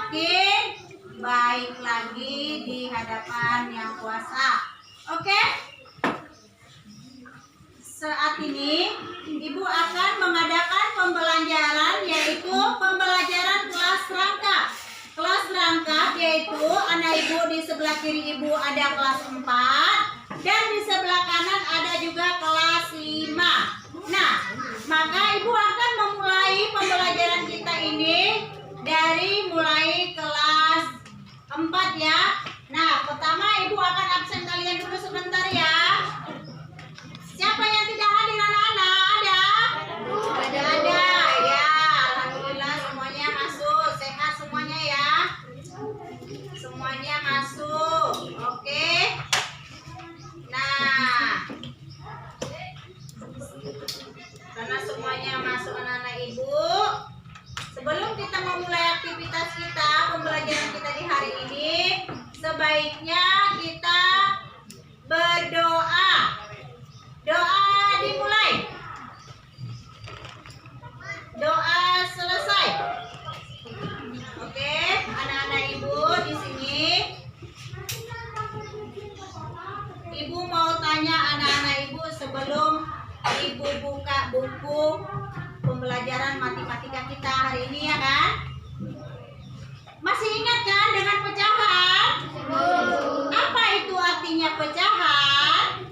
semakin baik lagi di hadapan Yang Kuasa. Oke? Saat ini Ibu akan mengadakan pembelajaran, yaitu pembelajaran kelas rangkap. Kelas rangkap yaitu anak Ibu di sebelah kiri Ibu ada kelas 4 dan di sebelah kanan ada juga kelas 5. Nah, maka Ibu akan memulai pembelajaran kita ini dari mulai kelas 4 ya. Nah, pertama Ibu akan absen kalian dulu sebentar ya. Siapa yang tidak hadir anak-anak? Ada? Ada. Ya, alhamdulillah semuanya masuk. Sehat semuanya ya. Semuanya masuk. Oke. Nah, karena semuanya masuk anak-anak Ibu, sebelum kita memulai aktivitas kita, pembelajaran kita di hari ini, sebaiknya kita berdoa. Doa dimulai. Doa selesai. Oke, anak-anak Ibu di sini. Ibu mau tanya anak-anak Ibu sebelum Ibu buka buku pembelajaran matematika kita hari ini ya kan? Masih ingat kan dengan pecahan? Apa itu artinya pecahan?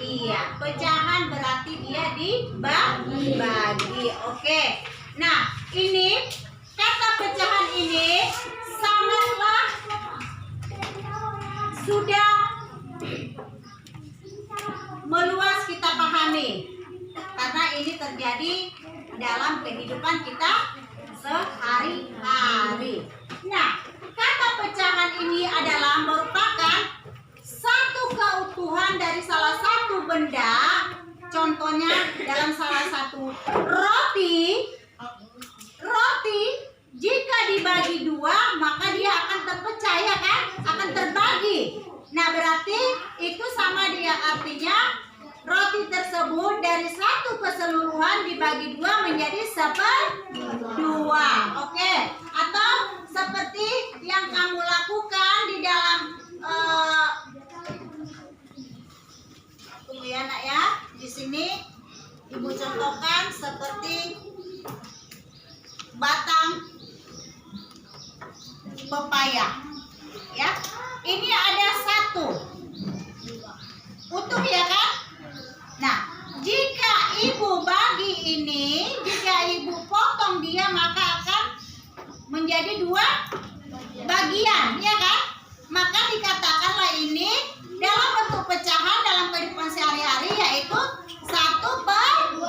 Iya, pecahan berarti dia dibagi. Oke. Nah, ini kata pecahan ini sangatlah sudah meluas kita pahami, karena ini terjadi dalam kehidupan kita sehari-hari. Nah, kata pecahan ini adalah merupakan satu keutuhan dari salah satu benda. Contohnya dalam salah satu roti jika dibagi dua maka dia akan terpecah ya kan, akan terbagi. Nah, berarti itu sama dia artinya roti tersebut dari satu keseluruhan dibagi dua menjadi seperdua. Oke, atau seperti yang kamu lakukan di dalam tunggu ya nak ya. Di sini Ibu contohkan seperti batang pepaya. Ya, ini ada satu utuh ya kan? Nah, jika Ibu bagi ini, jika Ibu potong dia maka akan menjadi dua bagian, ya kan? Maka dikatakanlah ini dalam bentuk pecahan dalam kehidupan sehari-hari, yaitu 1/2.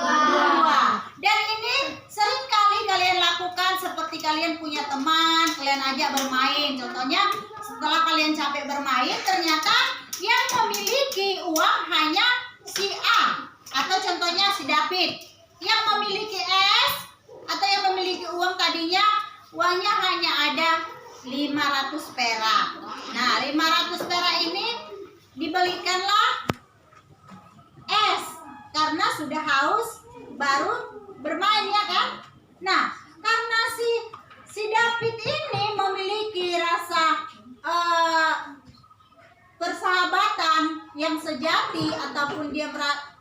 Dan ini sering kali kalian lakukan seperti kalian punya teman, kalian ajak bermain. Contohnya setelah kalian capek bermain, ternyata yang memiliki uang hanya si A, atau contohnya si David. Yang memiliki es atau yang memiliki uang tadinya uangnya hanya ada 500 perak. Nah, 500 perak ini dibelikanlah es karena sudah haus baru bermain ya kan? Nah, karena si David ini memiliki rasa persahabatan yang sejati, ataupun dia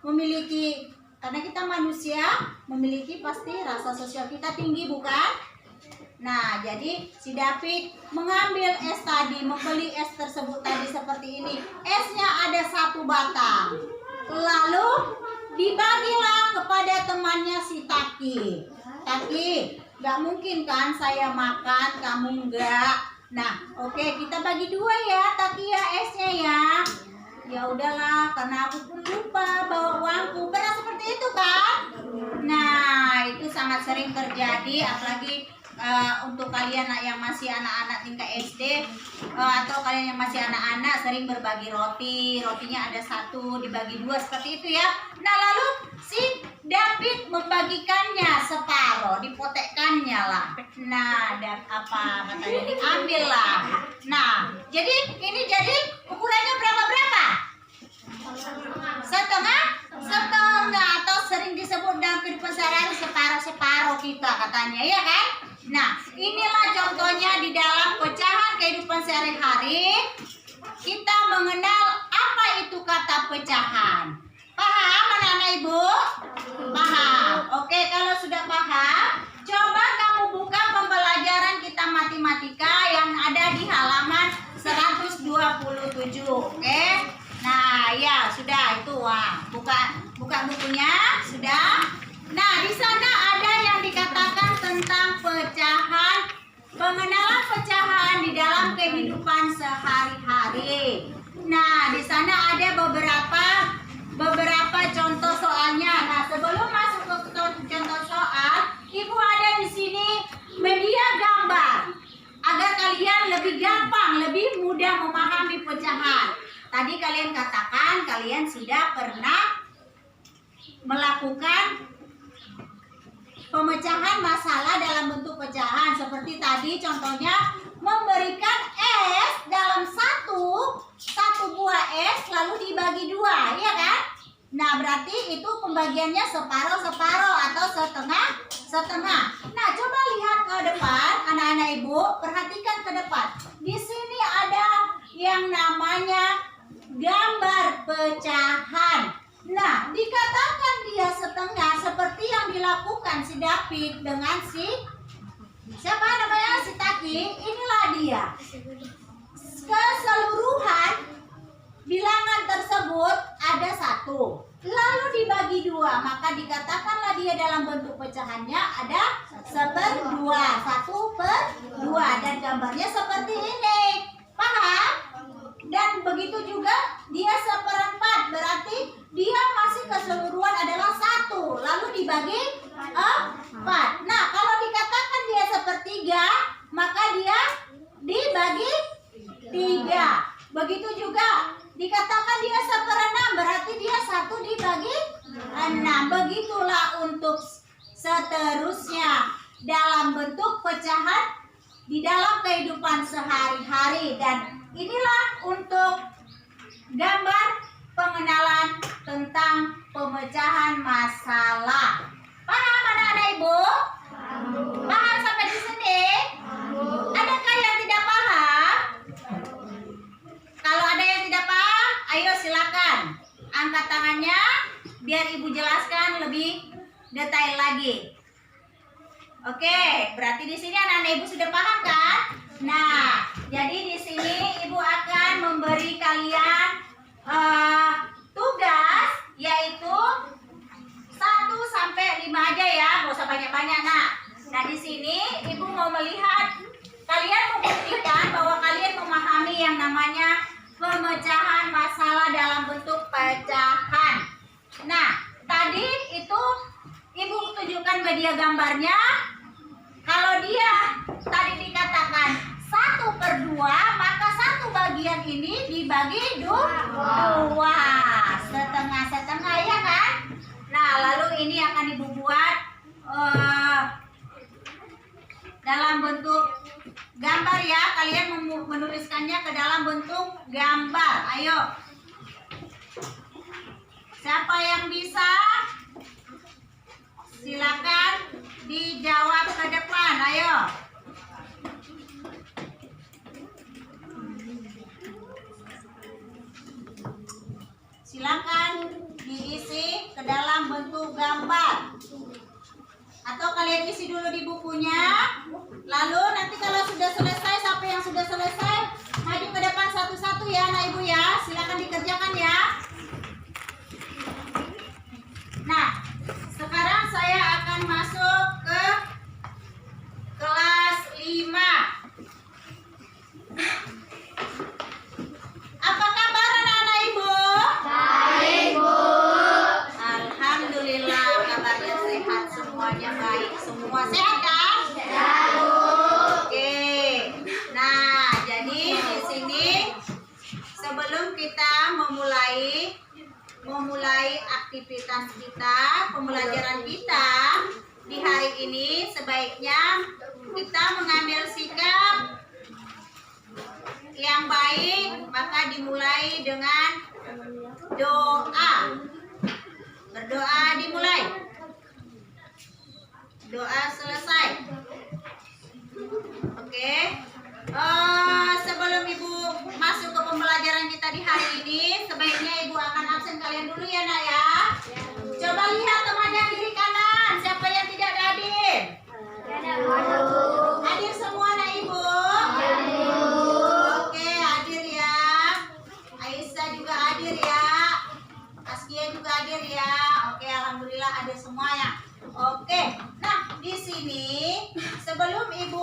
memiliki, karena kita manusia memiliki pasti rasa sosial kita tinggi bukan? Nah, jadi si David mengambil es tadi, membeli es tersebut tadi seperti ini. Esnya ada 1 batang. Lalu dibagilah kepada temannya si Taki. Taki, gak mungkin kan saya makan, kamu enggak. Nah, oke, kita bagi 2 ya, Taki ya, esnya ya. Ya udahlah, karena aku pun lupa bawa uangku. Pernah seperti itu kan? Nah, itu sangat sering terjadi, apalagi untuk kalian yang masih anak-anak tingkat SD, atau kalian yang masih anak-anak sering berbagi rotinya ada 1 dibagi 2 seperti itu ya. Nah, lalu si David membagikannya separuh, dipotekkannya lah. Nah, dan apa katanya diambil lah. Nah, jadi ini jadi ukurannya berapa? Setengah atau sering disebut dalam kehidupan sehari-hari separuh kita katanya ya kan. Nah, inilah sehari-hari, kita mengenal apa itu kata pecahan. Paham anak-anak ibu? Paham. Oke, kalau sudah paham, coba kamu buka pembelajaran kita matematika yang ada di halaman 127. Oke. Nah, ya sudah itu. Wah, buka bukunya sudah. Nah, di sana ada yang dikatakan tentang pecahan, pengenalan pecahan di dalam kehidupan sehari-hari. Nah, di sana ada beberapa contoh soalnya. Nah, sebelum masuk ke contoh soal, Ibu ada di sini media gambar agar kalian lebih gampang, lebih mudah memahami pecahan. Tadi kalian katakan kalian sudah pernah melakukan pemecahan masalah dalam bentuk pecahan. Seperti tadi contohnya memberikan es dalam satu buah es lalu dibagi dua, iya kan? Nah, berarti itu pembagiannya separuh-separuh atau setengah-setengah. Nah, coba lihat ke depan, anak-anak ibu, perhatikan ke depan. Di sini ada yang namanya gambar pecahan. Nah, dikatakan dia setengah seperti yang dilakukan si David dengan siapa namanya? Si Taki. Inilah dia. Keseluruhan bilangan tersebut ada 1. Lalu dibagi 2, maka dikatakanlah dia dalam bentuk pecahannya ada 1/2. 1/2 dan gambarnya seperti ini. Paham? Dan begitu juga dia 1/4, berarti dia masih keseluruhan adalah 1, lalu dibagi 4. Nah, kalau dikatakan dia 1/3, maka dia dibagi 3. Begitu juga dikatakan dia 1/6, berarti dia 1 dibagi 6. Begitulah untuk seterusnya dalam bentuk pecahan di dalam kehidupan sehari-hari. Dan inilah untuk gambar pengenalan tentang pemecahan masalah. Paham anak-anak ibu? Paham sampai di sini? Adakah yang tidak paham? Kalau ada yang tidak paham, ayo silakan angkat tangannya biar ibu jelaskan lebih detail lagi. Oke, berarti di sini anak-anak ibu sudah paham kan? Nah, jadi di sini ibu akan memberi kalian tugas, yaitu 1 sampai 5 aja ya, nggak usah banyak-banyak. Nah di sini ibu mau melihat kalian membuktikan bahwa kalian memahami yang namanya pemecahan masalah dalam bentuk pecahan. Nah, tadi itu ibu tunjukkan media gambarnya. Kalau dia tadi dikatakan 1/2, maka 1 bagian ini dibagi 2. Setengah-setengah, ya kan? Nah, lalu ini akan ibu buat dalam bentuk gambar ya. Kalian menuliskannya ke dalam bentuk gambar. Ayo. Siapa yang bisa? Silakan dijawab ke depan. Ayo. Silakan diisi ke dalam bentuk gambar. Atau kalian isi dulu di bukunya. Lalu nanti kalau sudah selesai, siapa yang sudah selesai, maju ke depan satu-satu ya anak ibu ya. Silakan dikerjakan ya. Nah, sekarang saya akan masuk ke kelas 5. Apa kabar anak-anak ibu? Baik, Bu. Alhamdulillah, kabarnya sehat, semuanya baik, semua sehat kan? Sehat, Bu. Oke. Nah, jadi di sini sebelum kita memulai aktivitas kita, pembelajaran kita di hari ini, sebaiknya kita mengambil sikap yang baik. Maka dimulai dengan doa. Berdoa dimulai. Doa selesai. Oke. sebelum Ibu masuk ke pembelajaran kita di hari ini, sebaiknya Ibu akan absen kalian dulu ya nak ya. Coba lihat teman yang kiri kanan, siapa yang tidak hadir? Hadir semua nak Ibu? Oke, hadir ya. Aisyah juga hadir ya. Askia juga hadir ya. Oke, alhamdulillah hadir semuanya. Oke, nah di sini sebelum Ibu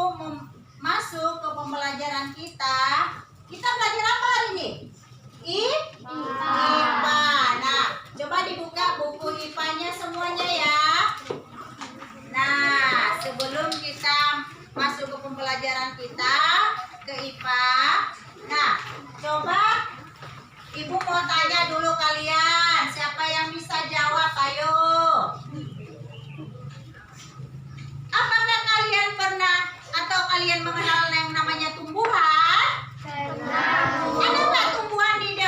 masuk ke pembelajaran kita belajar apa hari ini? IPA. Nah, coba dibuka buku IPA-nya semuanya ya. Nah, sebelum kita masuk ke pembelajaran kita ke IPA, nah coba Ibu mau tanya dulu kalian, siapa yang bisa jawab? Ayo. Apakah kalian pernah atau kalian mengenal yang namanya tumbuhan? Ada nggak tumbuhan di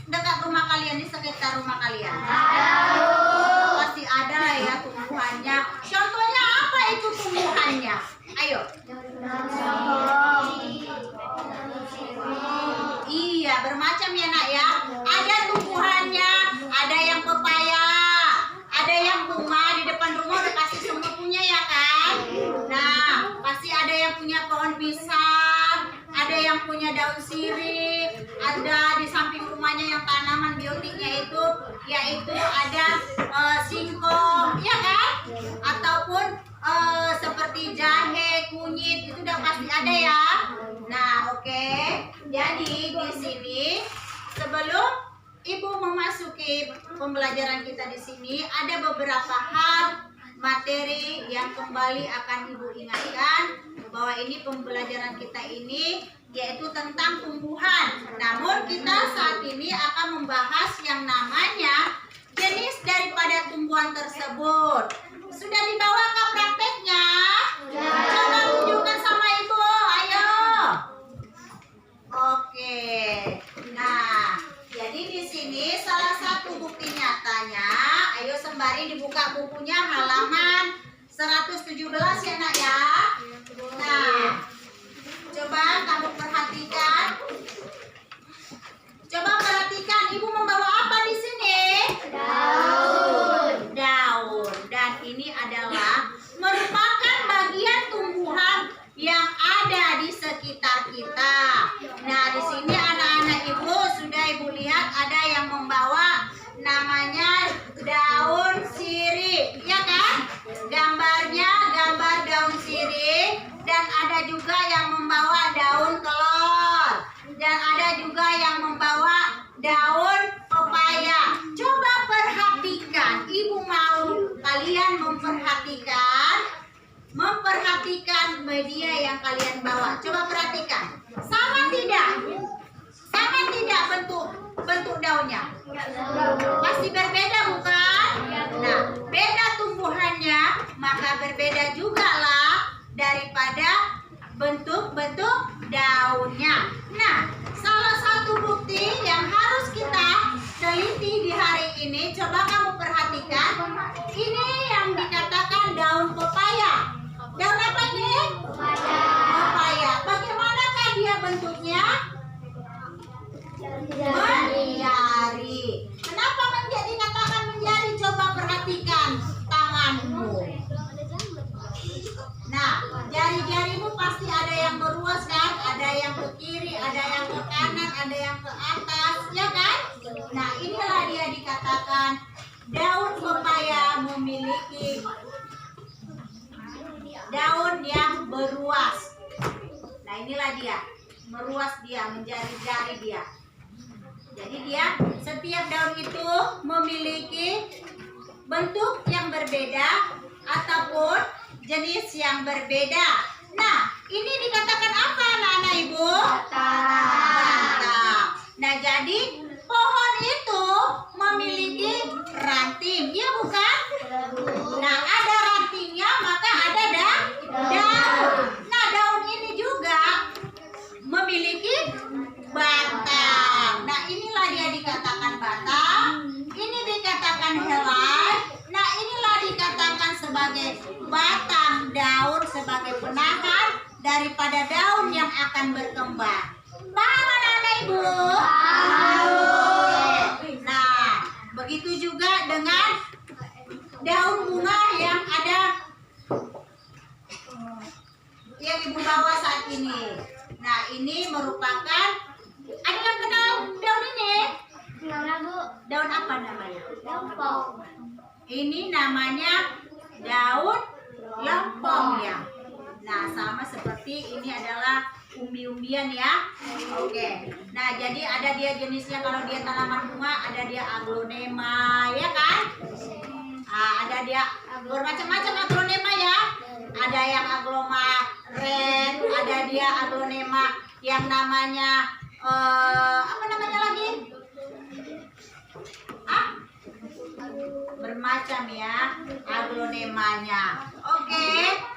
dekat rumah kalian, di sekitar rumah kalian? Pasti ada lah ya tumbuhannya. Contohnya apa itu tumbuhannya? Ayo. Iya, bermacam ya nak ya. Ada tumbuhannya, ada yang pepaya, ada yang bunga di depan rumah udah pasti semua punya ya kan? Nah, pasti ada yang punya pohon pisang, ada yang punya daun sirih, ada di samping rumahnya yang tanaman biotiknya itu, yaitu ada singkong, ya kan? Ataupun seperti jahe, kunyit, itu udah pasti ada ya. Nah, oke. Jadi di sini sebelum Ibu memasuki pembelajaran kita di sini, ada beberapa hal materi yang kembali akan Ibu ingatkan bahwa ini pembelajaran kita ini yaitu tentang tumbuhan. Namun kita saat ini akan membahas yang namanya jenis daripada tumbuhan tersebut. Sudah dibawakah prakteknya? Coba tunjukkan sama Ibu, ayo. Oke. Nah, jadi di sini salah satu bukti nyatanya, ayo sembari dibuka bukunya halaman 117 ya nak ya. Nah, coba kamu perhatikan. Coba perhatikan, Ibu membawa apa di sini? Daun. Dan ini adalah merupakan bagian tumbuhan yang ada di sekitar kita. Nah, di sini anak-anak Ibu sudah Ibu lihat ada yang membawa namanya daun sirih, ya kan? Gambarnya gambar daun sirih, dan ada juga yang membawa daun kelor, dan ada juga yang membawa daun pepaya. Coba perhatikan, Ibu mau kalian memperhatikan media yang kalian bawa. Coba perhatikan, sama tidak? Sama tidak bentuk daunnya? Pasti berbeda bukan? Nah, beda tumbuhannya, maka berbeda juga lah daripada bentuk-bentuk daunnya. Nah, salah satu bukti yang harus kita teliti di hari ini, coba kamu perhatikan. Ini yang dikatakan daun pepaya. Daun apa ini? Pepaya. Bagaimanakah dia bentuknya? Menjari. Kenapa dikatakan menjari? Coba perhatikan tanganmu. Nah, jari-jarimu pasti ada yang meruas kan? Ada yang ke kiri, ada yang ke kanan, ada yang ke atas, ya kan? Nah, inilah dia dikatakan daun pepaya memiliki daun yang beruas. Nah, inilah dia, meruas dia, menjari-jari dia. Jadi dia, setiap daun itu memiliki bentuk yang berbeda ataupun jenis yang berbeda. Nah, ini dikatakan apa anak-anak Ibu? Batang. Nah, jadi pohon itu memiliki ranting, ya bukan? Nah, ada rantingnya, maka ada daun. Nah, daun ini juga memiliki batang. Nah, inilah dia dikatakan batang. Ini dikatakan helai. Nah, inilah dikatakan sebagai batang daun, sebagai penahan daripada daun yang akan berkembang. Paham anak-anak Ibu? Nah, begitu juga dengan daun bunga yang ada yang Ibu bawa saat ini. Nah, ini merupakan, ada yang kenal daun ini? Daun apa namanya? Ini namanya daun lempong ya. Nah, sama seperti ini adalah umbi-umbian ya. Oke. Nah, jadi ada dia jenisnya, kalau dia tanaman bunga ada dia aglonema ya kan? Ada dia bermacam-macam aglonema ya. Ada yang agloma red, ada dia aglonema yang namanya apa namanya lagi? Bermacam ya aglonemanya. Oke.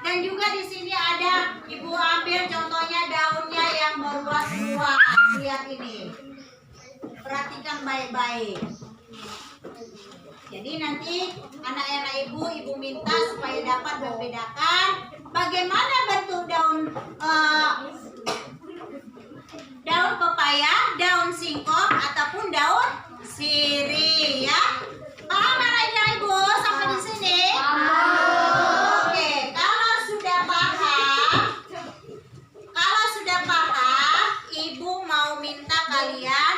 Dan juga di sini ada, Ibu ambil contohnya daunnya yang berluas-luas. Lihat ini. Perhatikan baik-baik. Jadi nanti anak-anak Ibu minta supaya dapat membedakan bagaimana bentuk daun daun pepaya, daun singkong ataupun daun sirih ya. Paham anak-anak Ibu sampai di sini? Oke, kalau sudah paham, Ibu mau minta kalian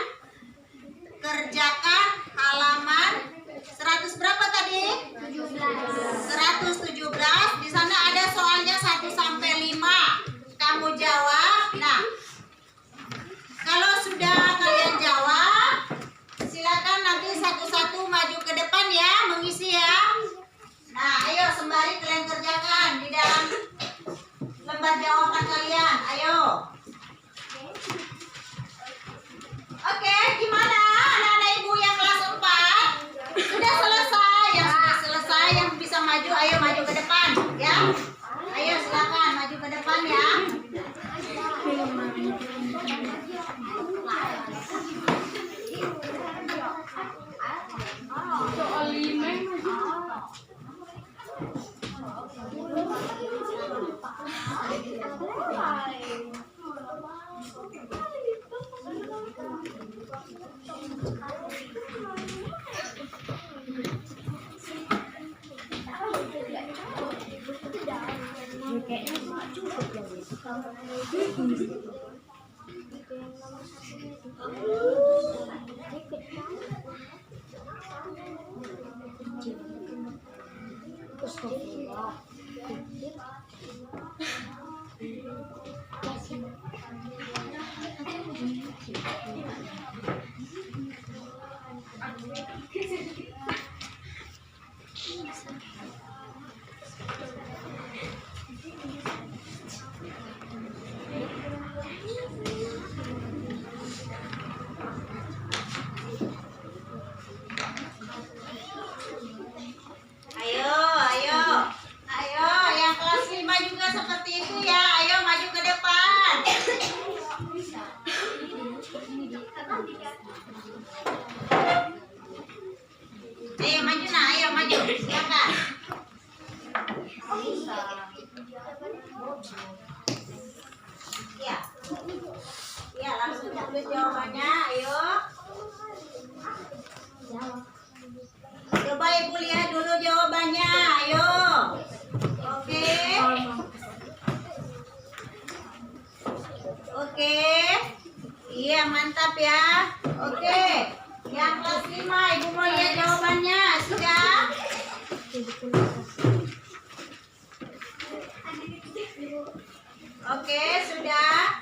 kerjakan halaman 100 berapa tadi? 117. Di sana ada soalnya 1 sampai 5. Kamu jawab. Nah, kalau sudah kalian jawab, silakan nanti satu-satu maju ke depan ya, mengisi ya. Nah, ayo sembari kalian kerjakan di dalam lembar jawaban kalian. Ayo. Oke, gimana anak-anak Ibu yang kelas 4? Sudah selesai? Yang sudah selesai, yang bisa maju, ayo maju ke depan ya. Ayo silakan maju ke depan ya. Ayo, yang kelas 5 juga seperti itu ya. Ayo maju ke depan. Ayo maju nah, ayo maju. Silakan. Ya, langsung tulis jawabannya. Ayo. Coba Ibu lihat dulu jawabannya. Ayo. Oke. Oke. Iya, mantap ya. Oke. Yang kelas 5, Ibu mau lihat jawabannya. Sudah? Oke, sudah.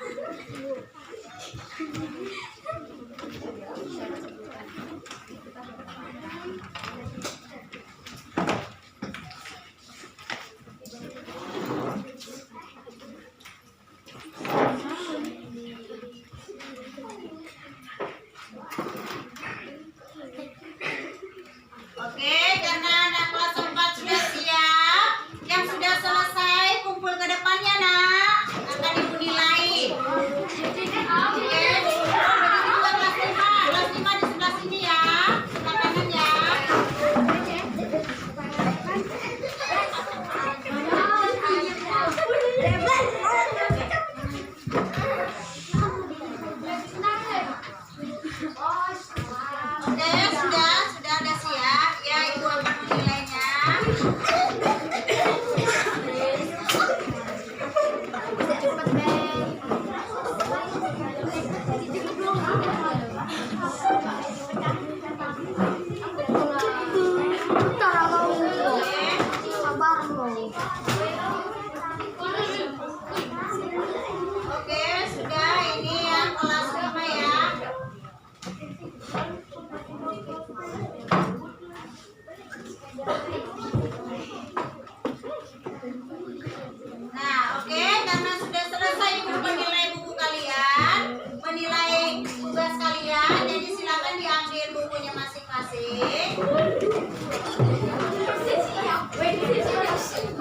masing-masing.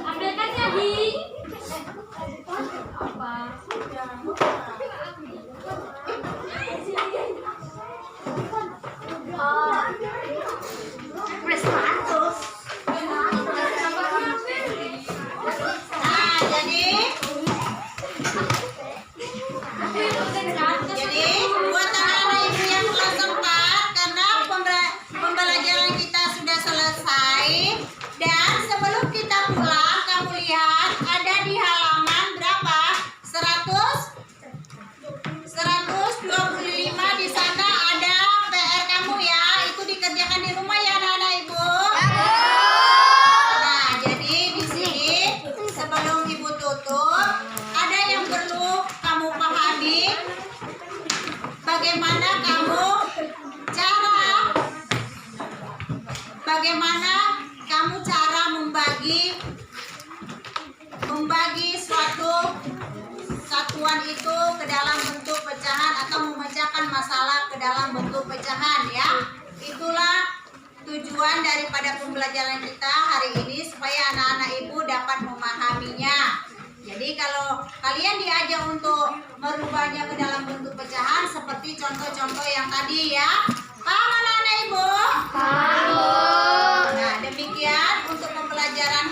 Ambilkannya di Nah, jadi buat anak-anak ibu yang kelas 4, karena pembelajaran kita sudah selesai, dan sebelum kita pulang kamu lihat ada di halaman berapa? 125 di sana ada PR kamu ya, itu dikerjakan di rumah ya anak-anak ibu. Nah, jadi di sini sebelum ibu tutup ada yang perlu kamu pahami, bagaimana kamu cara membagi suatu satuan itu ke dalam bentuk pecahan atau memecahkan masalah ke dalam bentuk pecahan ya. Itulah tujuan daripada pembelajaran kita hari ini, supaya anak-anak ibu dapat memahaminya. Jadi kalau kalian diajak untuk merubahnya ke dalam bentuk pecahan seperti contoh-contoh yang tadi ya. Paham anak-anak ibu? Nah, demikian untuk pembelajaran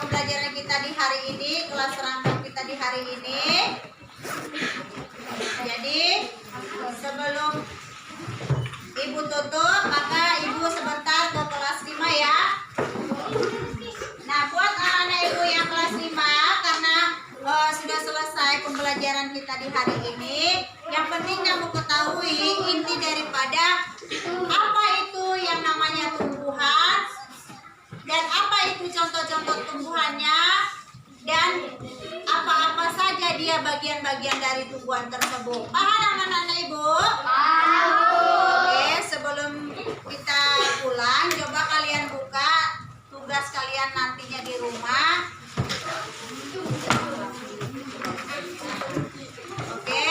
pembelajaran kita di hari ini, kelas rangkap kita di hari ini. Jadi sebelum ibu tutup, maka ibu sebentar ke kelas 5 ya. Nah, buat anak-anak ibu yang kelas 5, karena sudah selesai pembelajaran kita di hari ini, yang penting kamu ketahui inti daripada apa itu yang namanya tumbuhan, dan apa itu contoh-contoh tumbuhannya, dan apa-apa saja dia bagian-bagian dari tumbuhan tersebut. Paham anak-anak ibu? Oke, sebelum kita pulang, coba kalian buka tugas kalian nantinya di rumah. Oke,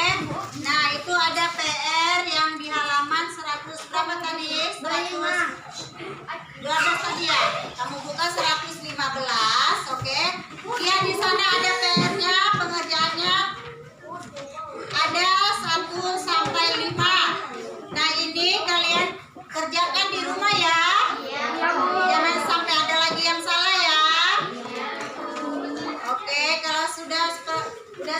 nah itu ada PR yang di halaman 100 berapa tadi? 112 tadi ya. Kamu buka 115, oke? Ya, di sana ada PR-nya, pengerjaannya ada 1 sampai 5. Nah, ini kalian kerjakan di rumah ya. Jangan sampai ada lagi yang salah ya. Oke, kalau sudah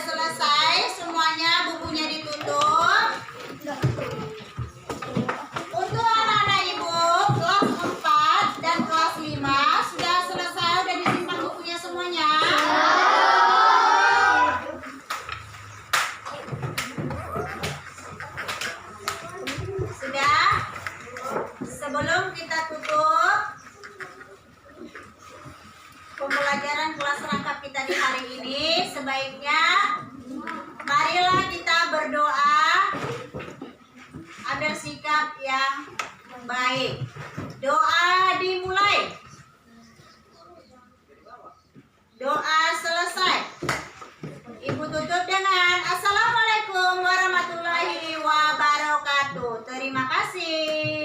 selesai semuanya, bukunya ditutup. Untuk anak-anak ibu kelas 4 dan kelas 5 sudah selesai, udah disimpan bukunya semuanya. Sudah? Sebelum kita tutup pembelajaran kelas rangkap kita di hari ini, sebaiknya marilah kita berdoa, ambil sikap yang baik. Doa dimulai, doa selesai. Ibu tutup dengan Assalamualaikum warahmatullahi wabarakatuh. Terima kasih.